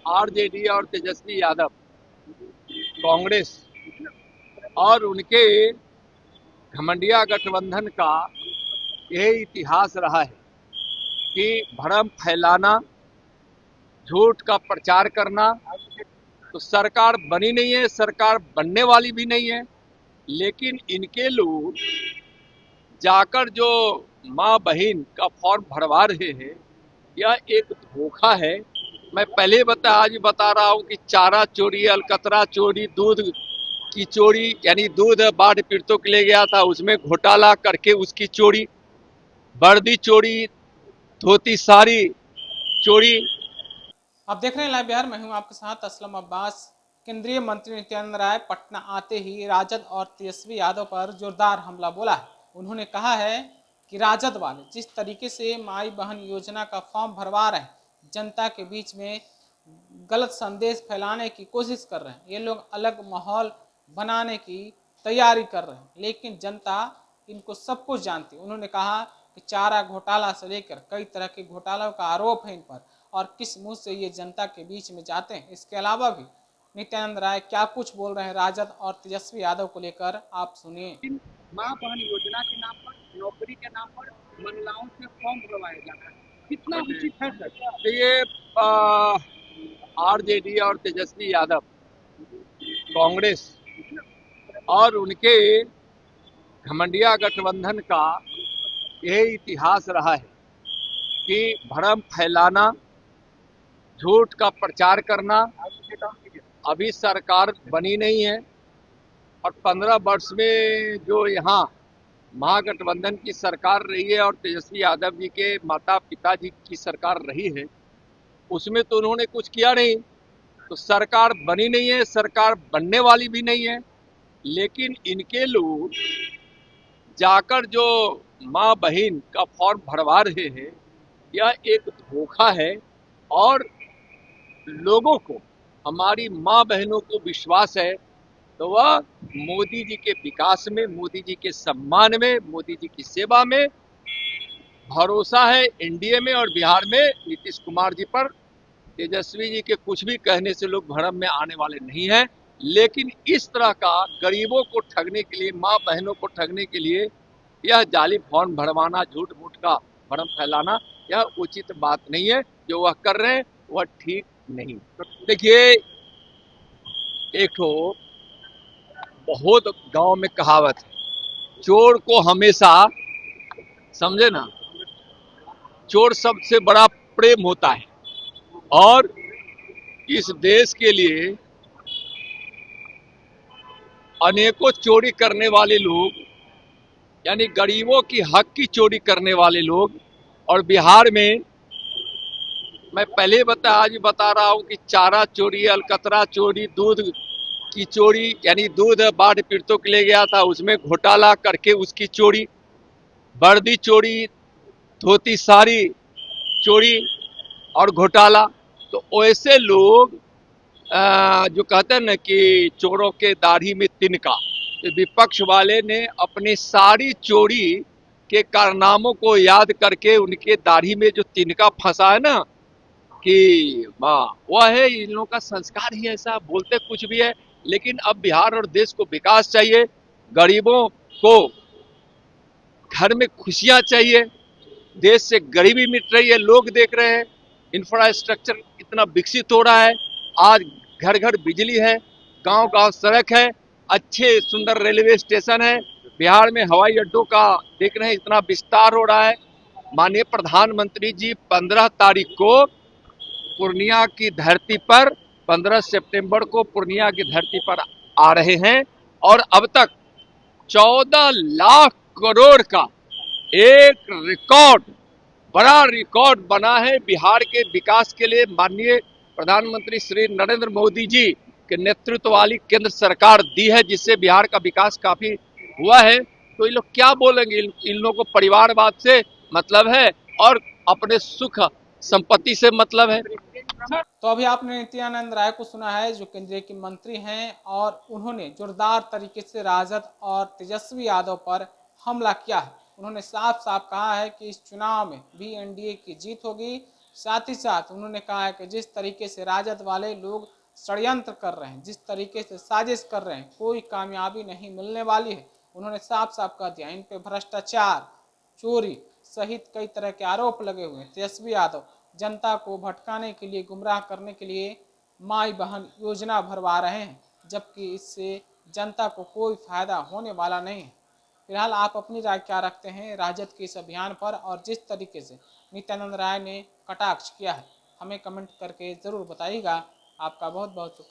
RJD और तेजस्वी यादव कांग्रेस और उनके घमंडिया गठबंधन का यही इतिहास रहा है कि भ्रम फैलाना, झूठ का प्रचार करना। तो सरकार बनी नहीं है, सरकार बनने वाली भी नहीं है, लेकिन इनके लोग जाकर जो माँ बहन का फॉर्म भरवा रहे हैं, यह एक धोखा है। मैं पहले आज भी बता रहा हूँ कि चारा चोरी, अलकतरा चोरी, दूध की चोरी, यानी दूध बाढ़ पीड़ितों के लिए गया था, उसमें घोटाला करके उसकी चोरी, वर्दी चोरी, धोती साड़ी चोरी। आप देख रहे हैं लाइव बिहार। मैं हूं आपके साथ असलम अब्बास। केंद्रीय मंत्री नित्यानंद राय पटना आते ही राजद और तेजस्वी यादव पर जोरदार हमला बोला है। उन्होंने कहा है कि राजद वाले जिस तरीके से माई बहन योजना का फॉर्म भरवा रहे हैं, जनता के बीच में गलत संदेश फैलाने की कोशिश कर रहे हैं। ये लोग अलग माहौल बनाने की तैयारी कर रहे हैं, लेकिन जनता इनको सब कुछ जानती है। उन्होंने कहा कि चारा घोटाला से लेकर कई तरह के घोटालों का आरोप है इन पर, और किस मुंह से ये जनता के बीच में जाते हैं। इसके अलावा भी नित्यानंद राय क्या कुछ बोल रहे हैं राजद और तेजस्वी यादव को लेकर, आप सुनिए। माँ बहन योजना के नाम पर, नौकरी के नाम पर महिलाओं से फॉर्म भरवाया जा रहा है, कितना उचित है सर? तो ये आरजेडी और तेजस्वी यादव कांग्रेस और उनके घमंडिया गठबंधन का यही इतिहास रहा है कि भ्रम फैलाना, झूठ का प्रचार करना। अभी सरकार बनी नहीं है और 15 वर्ष में जो यहाँ महागठबंधन की सरकार रही है और तेजस्वी यादव जी के माता पिताजी की सरकार रही है, उसमें तो उन्होंने कुछ किया नहीं। तो सरकार बनी नहीं है, सरकार बनने वाली भी नहीं है, लेकिन इनके लोग जाकर जो माँ बहन का फॉर्म भरवा रहे हैं, यह एक धोखा है। और लोगों को, हमारी माँ बहनों को विश्वास है तो वह मोदी जी के विकास में, मोदी जी के सम्मान में, मोदी जी की सेवा में भरोसा है। एनडीए में और बिहार में नीतीश कुमार जी पर तेजस्वी जी के कुछ भी कहने से लोग भ्रम में आने वाले नहीं हैं। लेकिन इस तरह का गरीबों को ठगने के लिए, माँ बहनों को ठगने के लिए यह जाली फॉर्म भरवाना, झूठ मूठ का भ्रम फैलाना, यह उचित बात नहीं है। जो वह कर रहे हैं वह ठीक नहीं। देखिए, एक तो बहुत गांव में कहावत है, चोर को हमेशा, समझे ना, चोर सबसे बड़ा प्रेम होता है। और इस देश के लिए अनेकों चोरी करने वाले लोग, यानी गरीबों की हक की चोरी करने वाले लोग, और बिहार में मैं पहले आज भी बता रहा हूँ कि चारा चोरी, अलकतरा चोरी, दूध की चोरी, यानी दूध बाढ़ पीड़ितों के लिए गया था, उसमें घोटाला करके उसकी चोरी, वर्दी चोरी, धोती साड़ी चोरी और घोटाला। तो ऐसे लोग जो कहते हैं ना कि चोरों के दाढ़ी में तिनका, तो विपक्ष वाले ने अपनी सारी चोरी के कारनामों को याद करके उनके दाढ़ी में जो तिनका फंसा है ना, कि वह है, इन लोगों का संस्कार ही ऐसा, बोलते कुछ भी है। लेकिन अब बिहार और देश को विकास चाहिए, गरीबों को घर में खुशियां चाहिए, देश से गरीबी मिट रही है, लोग देख रहे हैं इंफ्रास्ट्रक्चर इतना विकसित हो रहा है। आज घर घर बिजली है, गांव गांव सड़क है, अच्छे सुंदर रेलवे स्टेशन है, बिहार में हवाई अड्डों का देख रहे हैं इतना विस्तार हो रहा है। माननीय प्रधानमंत्री जी 15 तारीख को पूर्णिया की धरती पर, 15 सितंबर को पूर्णिया की धरती पर आ रहे हैं, और अब तक 14 लाख करोड़ का एक रिकॉर्ड, बड़ा रिकॉर्ड बना है बिहार के विकास के लिए। माननीय प्रधानमंत्री श्री नरेंद्र मोदी जी के नेतृत्व वाली केंद्र सरकार दी है, जिससे बिहार का विकास काफी हुआ है। तो ये लोग क्या बोलेंगे? इन लोगों को परिवारवाद से मतलब है और अपने सुख संपत्ति से मतलब है। तो अभी आपने नित्यानंद राय को सुना है, जो केंद्रीय के मंत्री हैं, और उन्होंने जोरदार तरीके से राजद और तेजस्वी यादव पर हमला किया है। उन्होंने साफ साफ कहा है कि इस चुनाव में भी एनडीए की जीत होगी, साथ ही साथ उन्होंने कहा है कि जिस तरीके से राजद वाले लोग षड्यंत्र कर रहे हैं, जिस तरीके से साजिश कर रहे हैं, कोई कामयाबी नहीं मिलने वाली है। उन्होंने साफ साफ कह दिया, इन पे भ्रष्टाचार, चोरी सहित कई तरह के आरोप लगे हुए हैं। तेजस्वी यादव जनता को भटकाने के लिए, गुमराह करने के लिए माई बहन योजना भरवा रहे हैं, जबकि इससे जनता को कोई फायदा होने वाला नहीं है। फिलहाल आप अपनी राय क्या रखते हैं राजद के इस अभियान पर, और जिस तरीके से नित्यानंद राय ने कटाक्ष किया है, हमें कमेंट करके ज़रूर बताइएगा। आपका बहुत बहुत शुक्रिया।